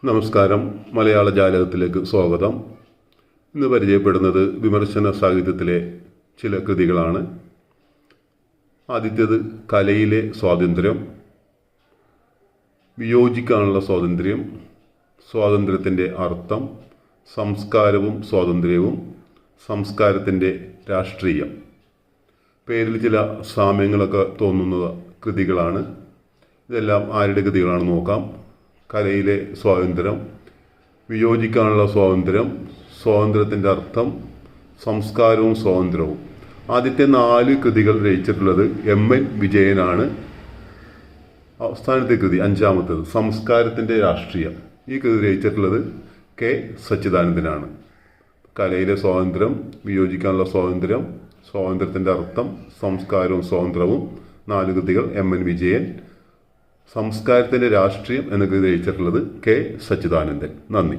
നമസ്കാരം. മലയാള ജാലകത്തിലേക്ക് സ്വാഗതം. ഇന്ന് പരിചയപ്പെടുന്നത് വിമർശന സാഹിത്യത്തിലെ ചില കൃതികളാണ്. ആദ്യത്തേത് കലയിലെ സ്വാതന്ത്ര്യം. വിയോജിക്കാനുള്ള സ്വാതന്ത്ര്യം, സ്വാതന്ത്ര്യത്തിൻ്റെ അർത്ഥം, സംസ്കാരവും സ്വാതന്ത്ര്യവും, സംസ്കാരത്തിൻ്റെ രാഷ്ട്രീയം. പേരിൽ ചില സാമ്യങ്ങളൊക്കെ തോന്നുന്ന കൃതികളാണ്. ഇതെല്ലാം ആരുടെ കൃതികളാണെന്ന് നോക്കാം. കലയിലെ സ്വാതന്ത്ര്യം, വിയോജിക്കാനുള്ള സ്വാതന്ത്ര്യം, സ്വാതന്ത്ര്യത്തിൻ്റെ അർത്ഥം, സംസ്കാരവും സ്വാതന്ത്ര്യവും. ആദ്യത്തെ 4 കൃതികൾ രചിച്ചിട്ടുള്ളത് എം.എൻ. വിജയനാണ്. അവസാനത്തെ കൃതി, 5-മത്തേത്, സംസ്കാരത്തിൻ്റെ രാഷ്ട്രീയം. ഈ കൃതി രചിച്ചിട്ടുള്ളത് കെ. സച്ചിദാനന്ദനാണ്. കലയിലെ സ്വാതന്ത്ര്യം, വിയോജിക്കാനുള്ള സ്വാതന്ത്ര്യം, സ്വാതന്ത്ര്യത്തിൻ്റെ അർത്ഥം, സംസ്കാരവും സ്വാതന്ത്ര്യവും, 4 കൃതികൾ എം.എൻ. വിജയൻ. സംസ്കാരത്തിൻ്റെ രാഷ്ട്രീയം എന്ന കൃതി രചിച്ചിട്ടുള്ളത് കെ. സച്ചിദാനന്ദൻ. നന്ദി.